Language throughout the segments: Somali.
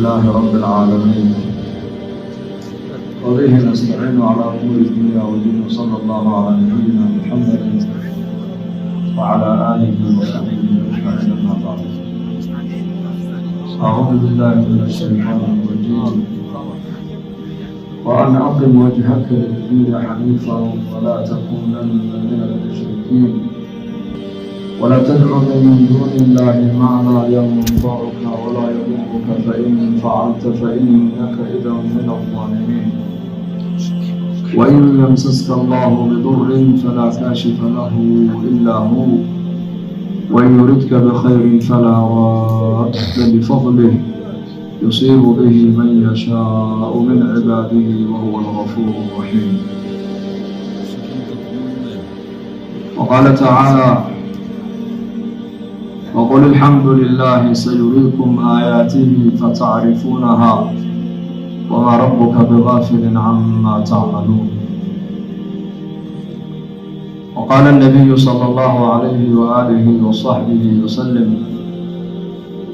لله رب العالمين وبه نستعين على أمور الدنيا والدين وصلى الله على نبينا محمد وعلى آله وصحبه أجمعين أما بعد أعوذ بالله من الشيطان الرجيم وأن أقم وجهك للدين حنيفا ولا تكونن من المشركين ولا تدع من دون الله ما لا ينفعك ولا يضرك فإن فعلت فإنك إذا من الظالمين وإن يمسسك الله بضر فلا كاشف له إلا هو وإن يردك بخير فلا راد لفضله يصيب به من يشاء من عباده وهو الغفور الرحيم. وقال تعالى وقل الحمد لله سيريكم آياته فتعرفونها وما ربك بغافل عما تعملون. وقال النبي صلى الله عليه وآله وصحبه وسلم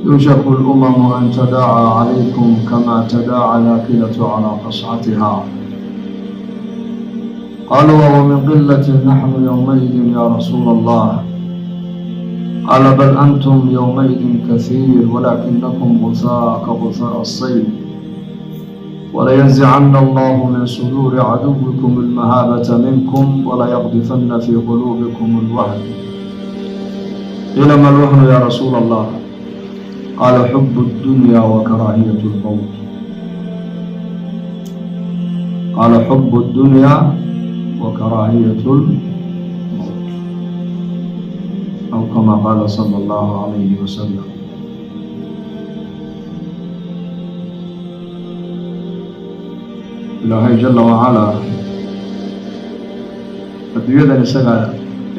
يوشك الأمم أن تداعى عليكم كما تداعى الأكلة على قصعتها. قالوا ومن قلة نحن يومئذ يا رسول الله؟ قال بل أنتم يومئذ كثير ولكنكم غثاء كغثاء الصيد ولينزعن الله من صدور عدوكم المهابة منكم وليقذفن في قلوبكم الوهن. قيل ما الوهن يا رسول الله؟ قال حب الدنيا وكراهية الموت. قال حب الدنيا وكراهية الموت أو كما قال صلى الله عليه وسلم. إلهي جل وعلا adduunyadan isaga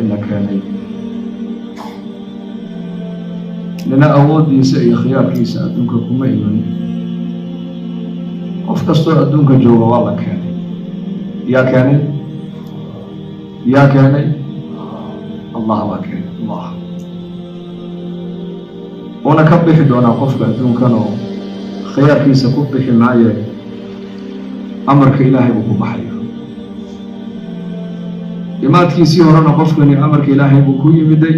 ina keenay nina awoodiisa iyo khiyaarkiisa adduunka kuma iman. qof kastoo adduunka jooga waa la keenay. yaa keenay allah baa keenay. allah una ka bixi doonaa qofka adduunkan oo khiyaarkiisa ku bixi maaye amarka ilaahay buu ku baxayo. imaadkiisii horena qofkani amarka ilaahay buu ku yimiday.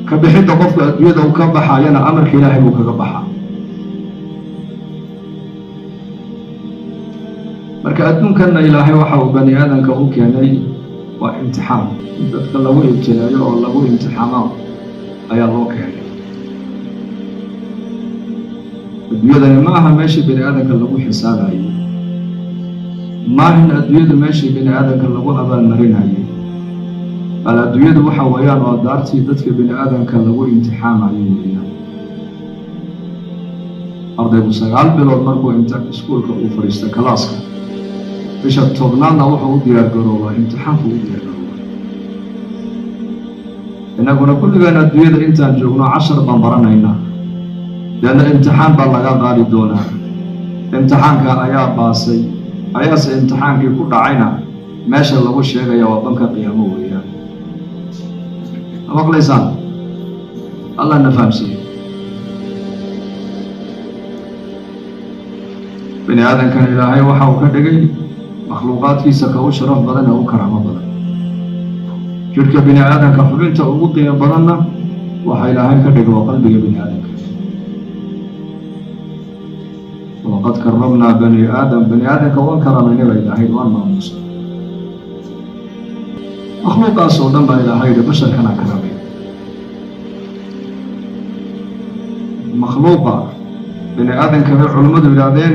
ka bixidda qofka adduunyada uu ka baxayana amarka ilaahay buu kaga baxaa. marka adduunkanna ilaahay waxa uu bani aadanka u keenay waa imtixaan. dadka lagu ibtileeyo oo lagu imtixaamo ayaa loo keenay. adduunyadani ma aha meeshii bani aadanka lagu xisaabayo. maahin adduunyadu meeshii bini aadanka lagu abaalmarinayo. bal adduunyadu waxa weeyaan waa daartii dadka bini aadanka lagu imtixaamayo weeyaan. ardaygu 9 bilood markuu iskuulka uu fadhiista kalaaska bisha 10aadna wuxuu u diyaargaroobaa imtixaanku u diyaargaroobaa. innaguna kulligaan adduunyada intaan joogno 10 baan baranaynaa. deedna imtixaan baa laga qaadi doonaa. imtixaanka ayaa baasay ayaase imtixaankii ku dhacayna meesha lagu sheegaya waa banka qiyaamo weeyaan. ma maqlaysaan? allah na fahamsiiye. bini aadankan ilaahay waxa uu ka dhigay makhluuqaadkiisa ka u sharaf badan ee u karaamo badan. jidhka bini aadanka xubinta ugu qiimo badanna waxa ilaahay ka dhigay waa qalbiga bini aadanka. وقد كرمنا بني آدم. بني آدم كون كرمنا إلهي وان ماموسا. مخلوق أصلا با إلهي بشر كان كرمين. مخلوق بني آدم كبير علماء البلادين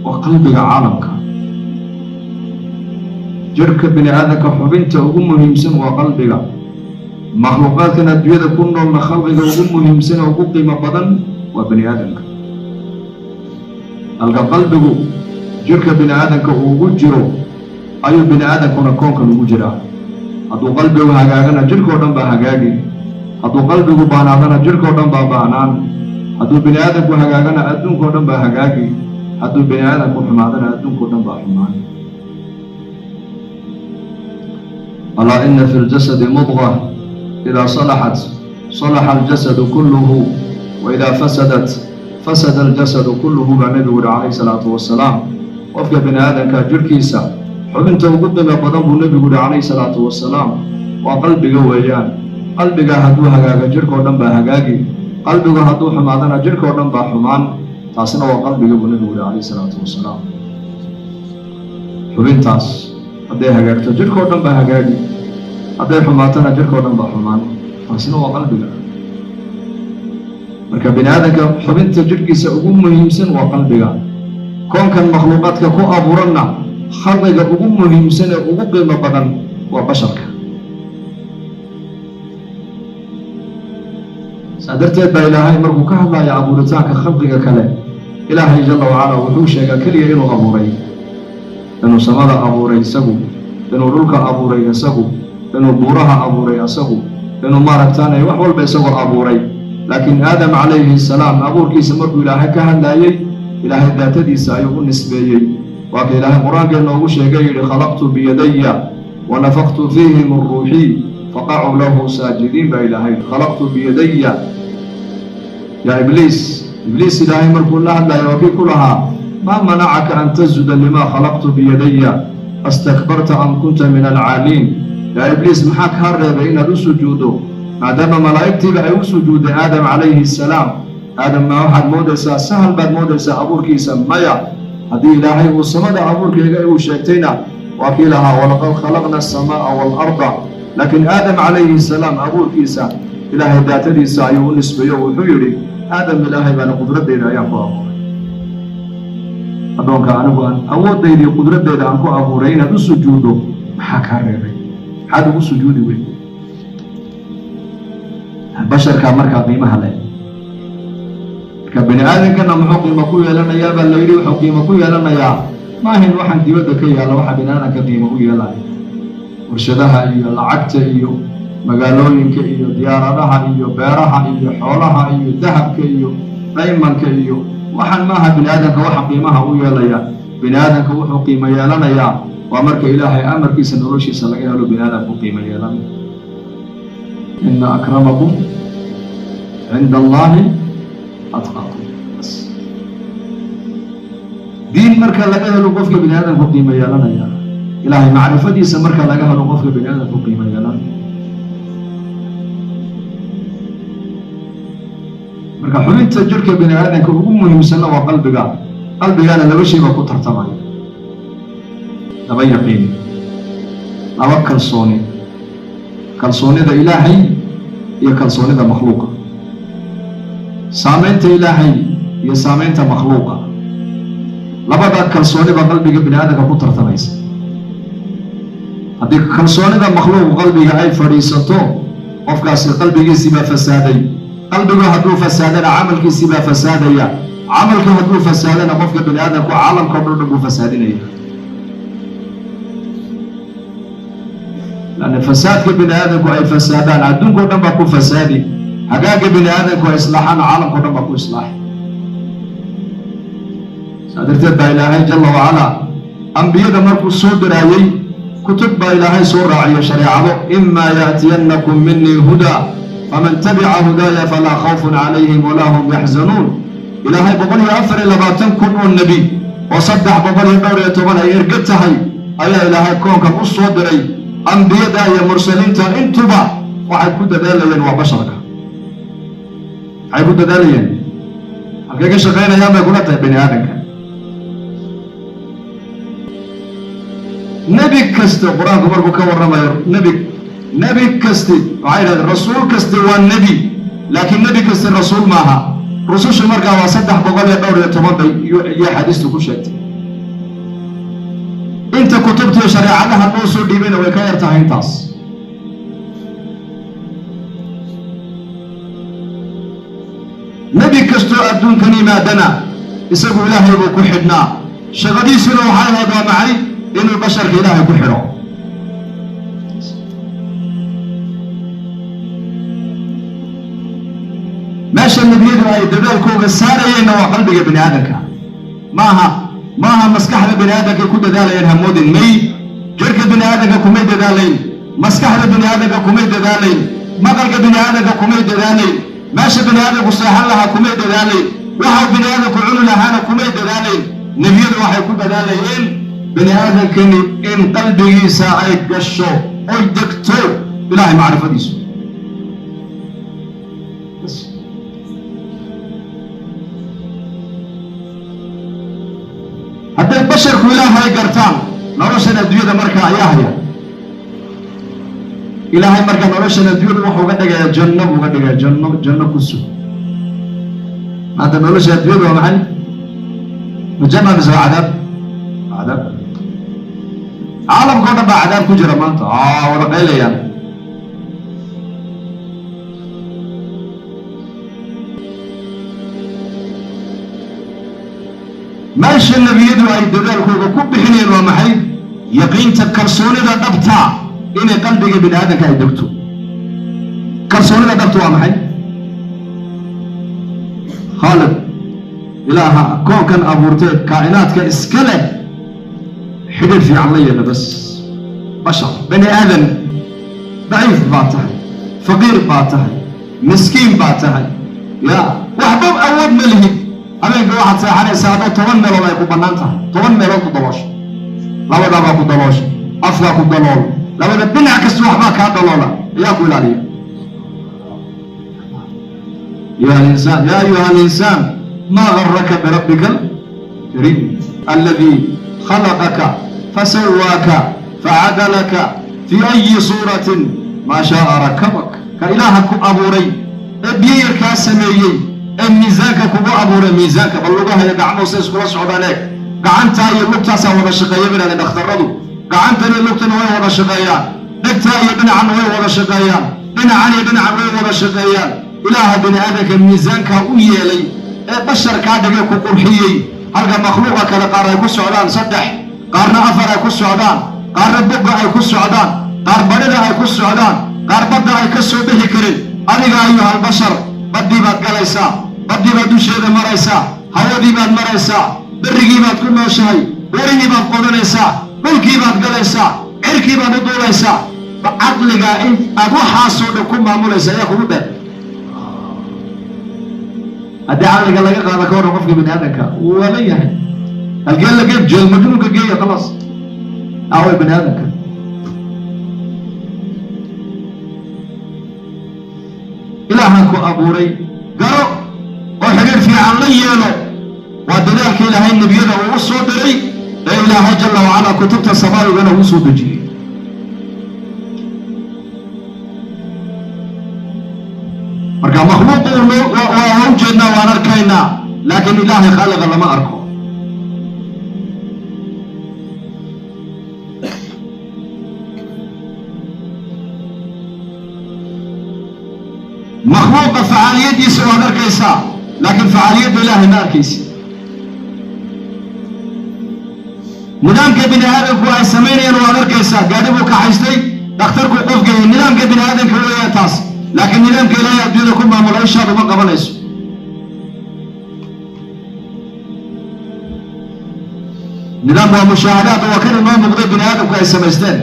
وقلبك عالمك. جرك بني آدم كحبنت وأمهم سن وقلبك. مخلوقاتنا الدنيا كنا مخلوق وأمهم سن وقيمة بدن وبني آدم. halka qalbigu jirka bini aadanka uu ugu jiro ayuu bini aadankuna koonkan ugu jiraa. hadduu qalbigu hagaagana jirkoo dhan baa hagaagi. hadduu qalbigu baanaadana jirkoo dhan baa baanaan. hadduu bini aadanku hagaagana adduunkoo dhan baa hagaagi. hadduu bini aadanku xumaadana adduunkoo dhan baa xumaan. alaa ina fi ljasadi mudqa idaa salaxat salaxa aljasadu kulluhu وإذا فسدت fasada aljasadu kulluhu baa nebigu yihi calayhi salaatu wasalaam. qofka bini aadamka jirhkiisa xubinta ugu qiimo badan buu nebigu yihi calayhi salaatu wasalaam waa qalbiga weeyaan. qalbiga hadduu hagaaga jirhkao dhan baa hagaagi, qalbigu hadduu xumaadana jirhkao dhan baa xumaan. taasina waa qalbiga buu nebigu yihi calayhi salaatu wasalaam. xubintaas hadday hagaagto jirhkao dhan baa hagaagi, hadday xumaatana jirhkao dhan baa xumaan. taasina waa qalbiga. marka bini aadamka xubinta jirhkiisa ugu muhiimsan waa qalbiga. koonkan makhluuqaadka ku abuuranna khalqiga ugu muhiimsan ee ugu qiimo badan waa basharka. saa darteed baa ilaahay markuu ka hadlaya abuuritaanka khalqiga kale, ilaahay jalla wacala wuxuu sheegaa keliya inuu abuuray, inuu samada abuuray isagu, inuu dhulka abuuray isagu, inuu buuraha abuuray isagu, inuu maaragtaanay wax walba isagoo abuuray. laakiin aadam calayhi salaam abuurkiisa markuu ilaahay ka hadlaayey, ilaahay daatadiisa ayuu u nisbeeyey. waa ka ilaahay qur-aankeenna ugu sheegay yidhi khalaqtu biyadaya wa nafaqtu fiihi min ruuxii faqacuu lahu saajidiin baa ilaahay. khalaqtu biyadaya yaa ibliis ilaahay markuu la hadlayo waa kii ku lahaa maa manacaka an tasjuda limaa khalaqtu biyadaya astakbarta am kunta min alcaaliin. yaa ibliis maxaa kaa reebay inaad u sujuuddo maadaama malaa'igtiiba ay u sujuuday aadam calayhi salaam? aadam ma waxaad moodaysaa sahal baad moodaysaa abuurkiisa? maya. haddii ilaahay uu samada abuurkeega uu sheegtayna waa kii lahaa walaqad khalaqna asamaa'a waalarda. laakiin aadam calayhi salaam abuurkiisa ilaahay daatadiisa ayuu u nisbeeyo. wuxuu yidhi aadam ilaahay baana qudradeyda ayaan ku abuuray. addoonka anigu aan awooddaydii qudradeyda aan ku abuuray inaad u sujuuddo maxaa kaa reebay? maxaad ugu sujuudi wey? basharkaa markaa qiimaha leh. marka bini aadamkana muxuu qiimo ku yeelanayaa baa la yidhi? wuxuu qiimo ku yeelanayaa maahin waxaan dibadda ka yaalla waxa bini aadamka qiimo u yeelaya. warshadaha iyo lacagta iyo magaalooyinka iyo diyaaradaha iyo beeraha iyo xoolaha iyo dahabka iyo daymanka iyo waxaan maaha bini aadamka waxa qiimaha u yeelaya. bini aadamka wuxuu qiimo yeelanayaa waa marka ilaahay amarkiisa noloshiisa laga helo bini aadamku qiimo yeelanaya. ina akramakum cinda allahi atqakum. diin marka laga helo qofka bini aadamku qiimo yeelanaya. ilaahay macrifadiisa marka laga helo qofka bini aadamku qiimo yeelanaya. marka xubinta jirka bini aadamka ugu muhiimsanna waa qalbiga. qalbigana laba shay baa ku tartamaya, laba yaqiin, laba kalsooni. kalsoonida ilaahay iyo kalsoonida makhluuqa. saamaynta ilaahay iyo saamaynta makhluuqa. labada kalsooniba qalbiga bini aadamka ku tartamaysa. haddii kalsoonida makhluuq qalbiga ay fadhiisato qofkaasi qalbigiisii baa fasaaday. qalbigu hadduu fasaadana camalkiisii baa fasaadaya. camalka hadduu fasaadana qofka bini aadamku caalamka o dhan buu fasaadinaya. lanna fasaadka bini aadamku ay fasaadaan adduunka o dhan baa ku fasaadi. hagaagga bini aadamku ay islaaxaana caalamka o dhan baa ku islaaxi. saa darteed baa ilaahay jalla wacalaa ambiyada markuu soo diraayey kutub baa ilaahay soo raaciyo shareecado. imaa yaatiyannakum minii hudaa faman tabica hudaaya falaa khawfun calayhim walaa hum yaxzanuun. ilaahay 124,000 oo nebi oo 312 ay erga tahay ayaa ilaahay koonkan u soo diray. ambiyada iyo mursaliinta intuba waxay ku dadaalayeen waa basharka. waxay ku dadaalayeen halkay ka shaqaynayaan bay kula tahay bini aadamka. nebi kasta qur-aanku markuu ka warramayo nebi kasti waxay yidhahdeen rasuul kasti waa nebi, laakiin nebi kasti rasuul maaha. rusushu markaa waa 312 bay iyo xadiistu ku sheegtay. inta kutubtiyo shareecadaha loo soo dhiibayna way ka yar tahay intaas. nebi kastoo adduunkan yimaadana isagu ilaahay buu ku xidhnaa. shaqadiisuna waxay ahayd waa maxay? inuu basharka ilaahay ku xidho. meesha nebiyadu ay dadaalkooga saarayeenna waa qalbiga bini aadamka. maaha maskaxda bini aadamkay ku dadaalayeen hamoodin. may jirka bini aadamka kumay dadaalayn, maskaxda bini aadamka kumay dadaalayn, maqalka bini aadamka kumay dadaalayn, meesha bini aadamku seexan lahaa kumay dadaalayn. waxa bini aadamku cuni lahaana kumay dadaaleen nebiyadu waxay ku dadaalayeen bini aadamkani in qalbigiisa ay gasho oy degto ilaahay macrifadiisu hadday basharku ilaahay gartaan noloshan adduunyada markaa ayaa haya ilaahay markaa noloshan adduunyada wuxuu uga dhigayaa janno uga dhigaa janno ku sug maanta nolosha adduunyada waa maxay mujanna mise waa cadaab caalamka o dhan baa cadaab ku jira maanta wada qaylayaan meesha nebiyadu ay dadaalkooda ku bixinayeen waa maxay yaqiinta kalsoonida dhabta inay qalbiga bini aadamka ay degto kalsoonida dhabta waa maxay khaalid ilaaha koonkan abuurtee kaa'inaadka iska leh xidhiir fiican la yeela bas bashar bani aadan daciif baa tahay faqiir baa tahay miskiin baa tahay ya waxba awood ma lihid habeenka waxaad seexanaysaa hadday 10 meelood ay ku bannaan tahay 10 meelood ku daboosho labadaabaa ku daboosho afkaa ku dalool labada dhinac kasta waxbaa kaa daloola ayaa ku ilaaliya يا أيها الإنسان ما غرك بربك الكريم الذي خلقك فسواك فعدلك في أي صورة ما شاء ركبك كإلهك أبوري بيرك سميي الميزانك كبو أبوري ميزانك بلغها يقعمو سيسكو وصعب عليك قعنتا يلوكتا سوى الشقية من أن اخترضوا قعنتا يلوكتا نوي ولا شقيان نكتا يبنى عن نوي ولا شقيان بنى عن يبنى عن نوي ولا شقيان إله بني آدمك الميزانك ويلي بشر كادك قرحيي هلقى مخلوقك لقارة يكون سعودان صدح قارنا أفر يكون سعودان قارنا بقى يكون سعودان قار بردها يكون سعودان قار بدها يكسو به كريم أريق أيها البشر بدي بات قليسا بدي بات دوشيد مريسا هودي بات مريسا برقي بات كل شيء وريني بات قدنيسا ملكي بات قليسا عركي بات دوليسا فعقلك إن أبو حاسو لكم معموليسا يأخذ به هذا عقلك الله يقرأ ذكره وقفك من هذاك ولا يحد الجيل لك جيل مجنونك جاي خلاص أول من هذاك إلهك أبوري قالوا وحجر في علينا ودلالك إلهي النبي له وصدري لا إله جل وعلا كتبت السماء وله وصدجي marka makhluuq waa u jeednaa waan arkaynaa laakiin ilaahay khaliqa lama arko makhluuqa facaaliyadiisa waad arkaysaa laakiin facaaliyadda ilaahay ma arkaysi nidaamka bini aadamku ay samaynayaan waad arkaysaa gaadhi buu kaxaystay dhakhtarku qofgeeyay nidaamka bini aadamka weeyaa taas لكن نظام كلاية الدنيا كل ما ملايش هذا ما قبل إيش نظام ومشاهدات وكان ما مقدر بني آدم كويس سمستان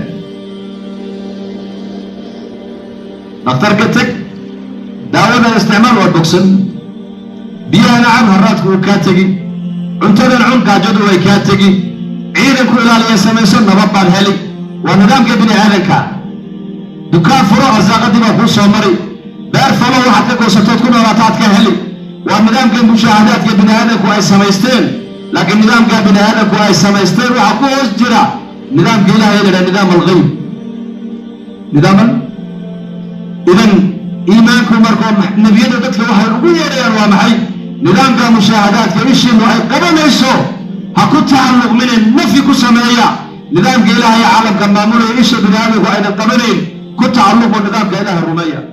نختار كتك داود الاستعمال والبوكسن بيها نعم هرات كاتجي عنتنا العمق جدو كاتجي عيدا كل على سمستان نبض الهلي ونظام كبني آدم كان دكان فروع الزاقدي ما هو سومري بير فلو حتى كوسطات كنا راتات كهلي والنظام كمشاهدات كبني آدم كويس سمستان لكن نظام كبني آدم كويس سمستان وحقوق جرا نظام كلا هذا نظام الغيب نظام إذن إيمانكم مركم نبينا بتك واحد ويا ريال ومحي نظام كمشاهدات كمشي إنه قبل ما يسوع هكون تعلق من النفي كسمايا نظام كلا هي عالم كمامور إيش بني آدم كويس قبلين كنت تعلق النظام كإله الرومية